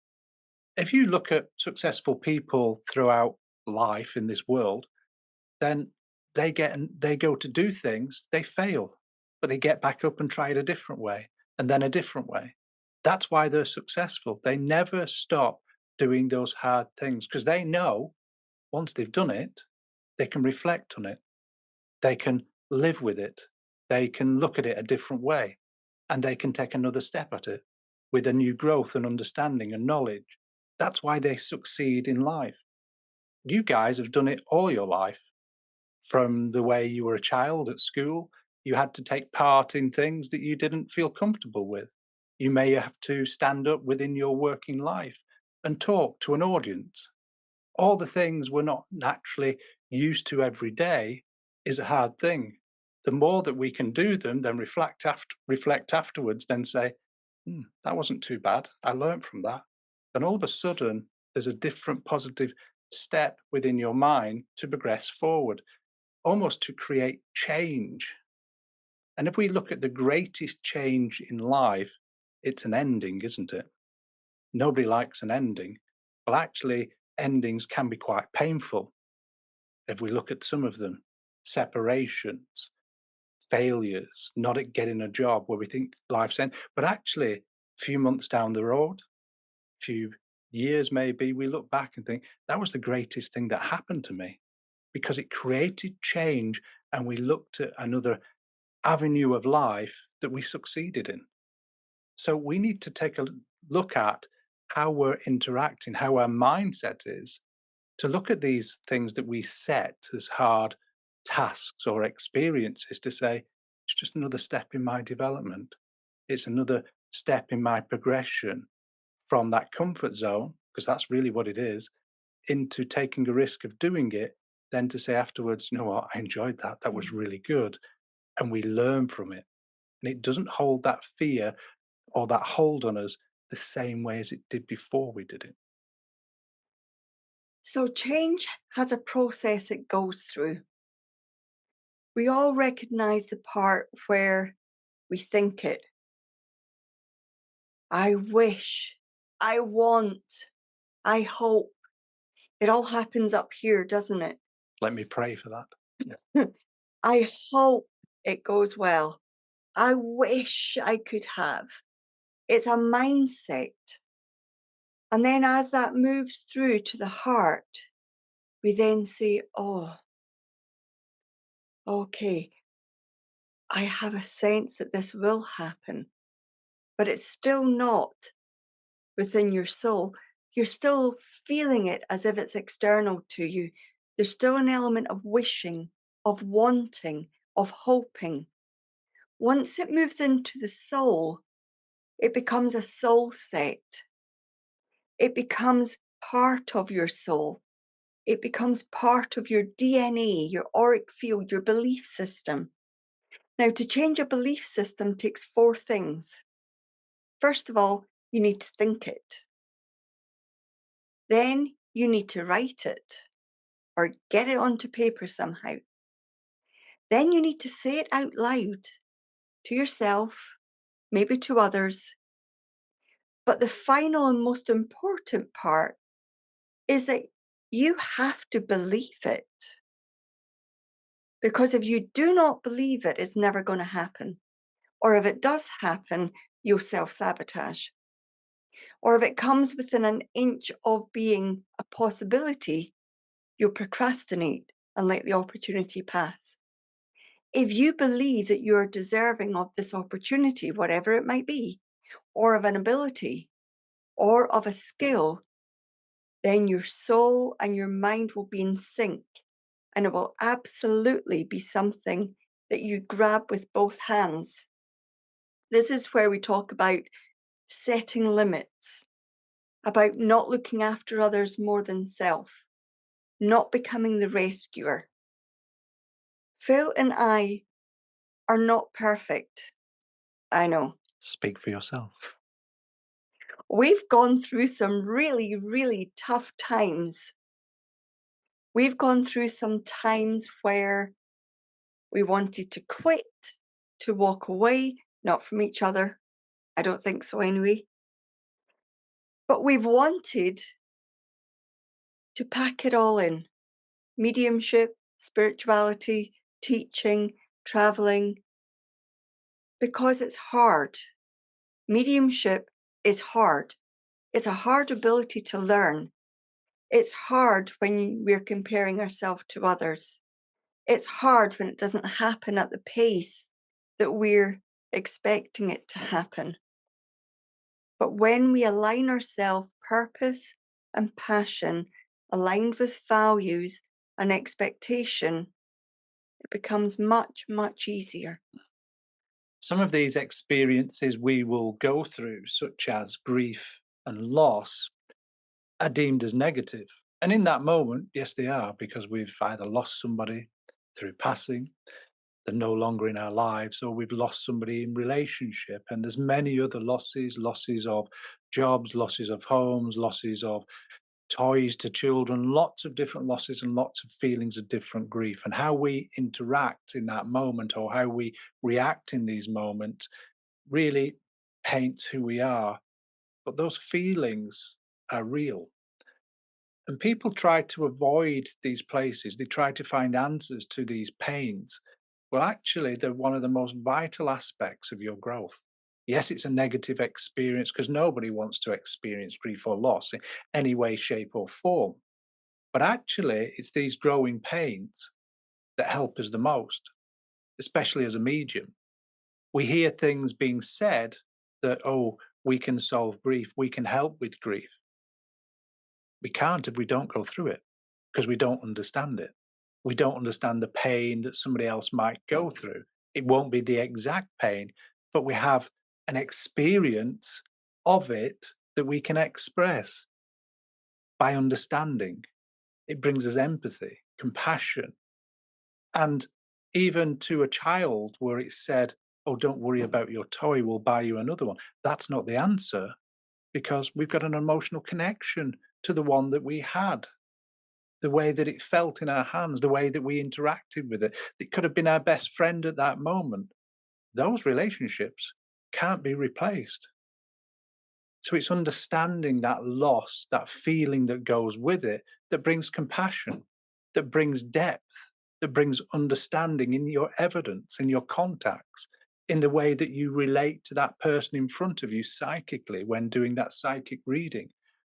If you look at successful people throughout life in this world, then they go to do things, they fail, but they get back up and try it a different way, and then a different way. That's why they're successful. They never stop doing those hard things because they know once they've done it, they can reflect on it. They can live with it. They can look at it a different way, and they can take another step at it with a new growth and understanding and knowledge. That's why they succeed in life. You guys have done it all your life. From the way you were a child at school, you had to take part in things that you didn't feel comfortable with. You may have to stand up within your working life and talk to an audience. All the things we're not naturally used to every day is a hard thing. The more that we can do them, then reflect afterwards, then say, that wasn't too bad. I learned from that. And all of a sudden, there's a different positive step within your mind to progress forward, almost to create change. And if we look at the greatest change in life, it's an ending, isn't it? Nobody likes an ending. Well, actually, endings can be quite painful. If we look at some of them, separations, failures, not at getting a job where we think life's end, but actually, a few months down the road, few years maybe, we look back and think that was the greatest thing that happened to me because it created change and we looked at another avenue of life that we succeeded in. So we need to take a look at how we're interacting, how our mindset is, to look at these things that we set as hard tasks or experiences to say, it's just another step in my development. It's another step in my progression from that comfort zone, because that's really what it is, into taking a risk of doing it, then to say afterwards, you know what, I enjoyed that. That was really good. And we learn from it. And it doesn't hold that fear or that hold on us the same way as it did before we did it. So change has a process it goes through. We all recognize the part where we think it. I wish, I want, I hope. It all happens up here, doesn't it? Let me pray for that. Yeah. I hope it goes well. I wish I could have. It's a mindset. And then as that moves through to the heart, we then say, oh, okay, I have a sense that this will happen, but it's still not within your soul. You're still feeling it as if it's external to you. There's still an element of wishing, of wanting, of hoping. Once it moves into the soul, it becomes a soul set. It becomes part of your soul. It becomes part of your DNA, your auric field, your belief system. Now, to change a belief system takes four things. First of all, you need to think it. Then you need to write it or get it onto paper somehow. Then you need to say it out loud to yourself, maybe to others. But the final and most important part is that you have to believe it. Because if you do not believe it, it's never going to happen. Or if it does happen, you'll self sabotage. Or if it comes within an inch of being a possibility, you'll procrastinate and let the opportunity pass. If you believe that you're deserving of this opportunity, whatever it might be, or of an ability, or of a skill, then your soul and your mind will be in sync. And it will absolutely be something that you grab with both hands. This is where we talk about setting limits, about not looking after others more than self, not becoming the rescuer. Phil and I are not perfect. I know. Speak for yourself. We've gone through some really, really tough times. We've gone through some times where we wanted to quit, to walk away, not from each other. I don't think so anyway. But we've wanted to pack it all in: mediumship, spirituality, teaching, traveling, because it's hard. Mediumship is hard. It's a hard ability to learn. It's hard when we're comparing ourselves to others. It's hard when it doesn't happen at the pace that we're expecting it to happen. But when we align ourselves, purpose and passion, aligned with values and expectation, it becomes much, much easier. Some of these experiences we will go through, such as grief and loss, are deemed as negative. And in that moment, yes, they are, because we've either lost somebody through passing, they're no longer in our lives, or we've lost somebody in relationship. And there's many other losses, losses of jobs, losses of homes, losses of toys to children, lots of different losses and lots of feelings of different grief. And how we interact in that moment, or how we react in these moments, really paints who we are. But those feelings are real. And people try to avoid these places. They try to find answers to these pains. Well, actually, they're one of the most vital aspects of your growth. Yes, it's a negative experience, because nobody wants to experience grief or loss in any way, shape, or form. But actually, it's these growing pains that help us the most, especially as a medium. We hear things being said that, oh, we can solve grief, we can help with grief. We can't if we don't go through it, because we don't understand it. We don't understand the pain that somebody else might go through. It won't be the exact pain, but we have an experience of it that we can express by understanding. It brings us empathy, compassion, and even to a child where it's said, oh, don't worry about your toy, we'll buy you another one. That's not the answer, because we've got an emotional connection to the one that we had, the way that it felt in our hands, the way that we interacted with it. It could have been our best friend at that moment. Those relationships can't be replaced. So it's understanding that loss, that feeling that goes with it, that brings compassion, that brings depth, that brings understanding in your evidence, in your contacts, in the way that you relate to that person in front of you psychically when doing that psychic reading,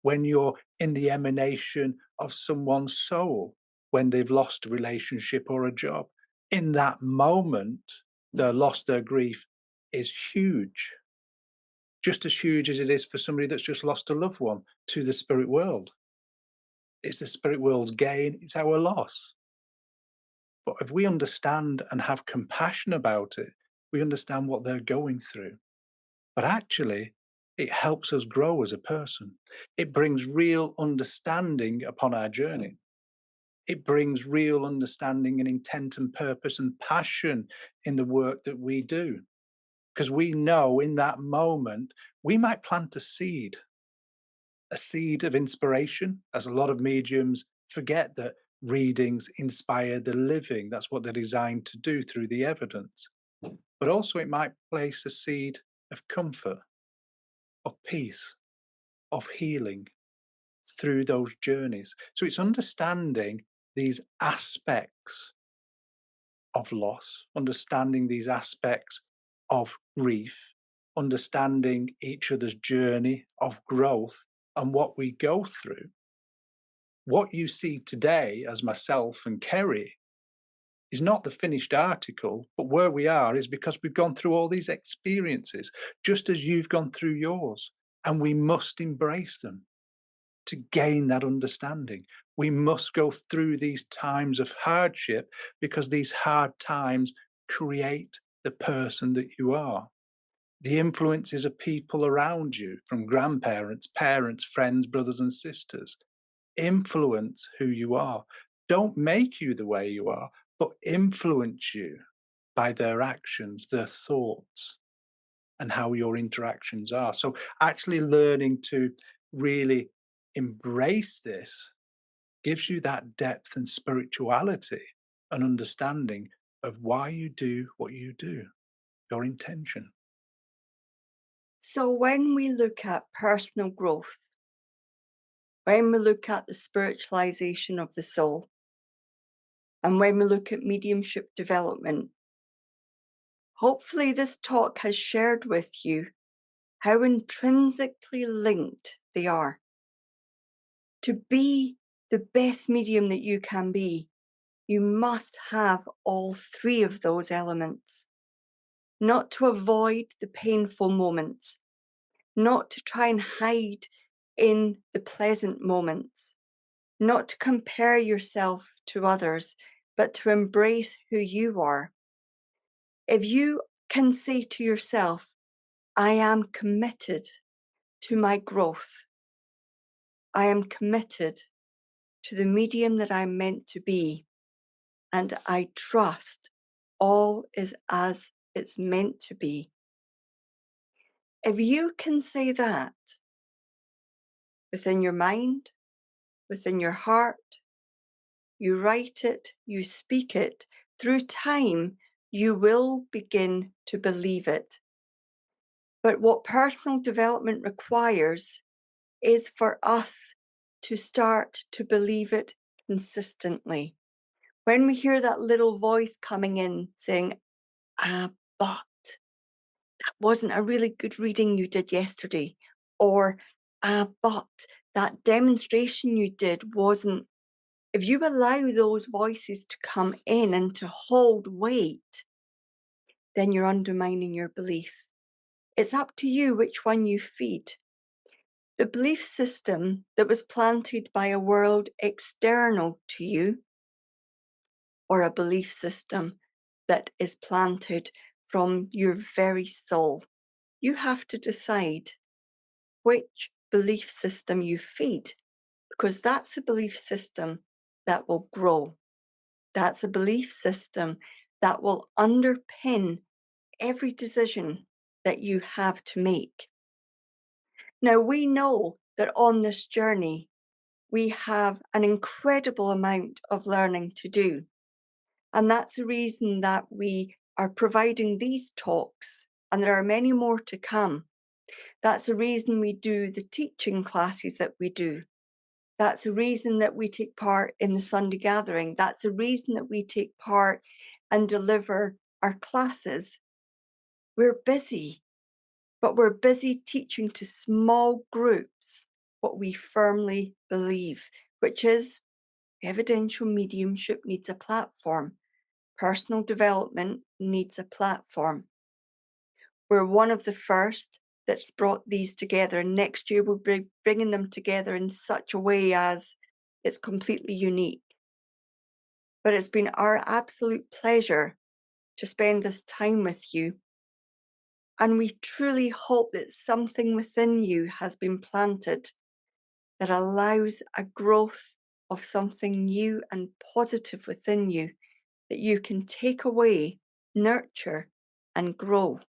when you're in the emanation of someone's soul, when they've lost a relationship or a job. In that moment, their loss, their grief is huge, just as huge as it is for somebody that's just lost a loved one to the spirit world. It's the spirit world's gain, it's our loss. But if we understand and have compassion about it, we understand what they're going through. But actually, it helps us grow as a person. It brings real understanding upon our journey. It brings real understanding and intent and purpose and passion in the work that we do. Because we know in that moment, we might plant a seed of inspiration, as a lot of mediums forget that readings inspire the living. That's what they're designed to do through the evidence. But also, it might place a seed of comfort, of peace, of healing through those journeys. So it's understanding these aspects of loss, understanding these aspects of grief, understanding each other's journey of growth and what we go through. What you see today as myself and Kerry is not the finished article, but where we are is because we've gone through all these experiences, just as you've gone through yours, and we must embrace them to gain that understanding. We must go through these times of hardship because these hard times create the person that you are. The influences of people around you, from grandparents, parents, friends, brothers, and sisters, influence who you are. Don't make you the way you are, but influence you by their actions, their thoughts, and how your interactions are. So, actually learning to really embrace this gives you that depth and spirituality and understanding of why you do what you do, your intention. So when we look at personal growth, when we look at the spiritualization of the soul, and when we look at mediumship development, hopefully this talk has shared with you how intrinsically linked they are. To be the best medium that you can be, you must have all three of those elements. Not to avoid the painful moments, not to try and hide in the pleasant moments, not to compare yourself to others, but to embrace who you are. If you can say to yourself, I am committed to my growth, I am committed to the medium that I'm meant to be, and I trust all is as it's meant to be. If you can say that within your mind, within your heart, you write it, you speak it, through time, you will begin to believe it. But what personal development requires is for us to start to believe it consistently. When we hear that little voice coming in saying, but that wasn't a really good reading you did yesterday, or but that demonstration you did wasn't. If you allow those voices to come in and to hold weight, then you're undermining your belief. It's up to you which one you feed. The belief system that was planted by a world external to you, or a belief system that is planted from your very soul. You have to decide which belief system you feed, because that's a belief system that will grow. That's a belief system that will underpin every decision that you have to make. Now, we know that on this journey, we have an incredible amount of learning to do. And that's the reason that we are providing these talks, and there are many more to come. That's the reason we do the teaching classes that we do. That's the reason that we take part in the Sunday gathering. That's the reason that we take part and deliver our classes. We're busy, but we're busy teaching to small groups what we firmly believe, which is evidential mediumship needs a platform. Personal development needs a platform. We're one of the first that's brought these together. And next year, we'll be bringing them together in such a way as it's completely unique. But it's been our absolute pleasure to spend this time with you. And we truly hope that something within you has been planted that allows a growth of something new and positive within you that you can take away, nurture, and grow.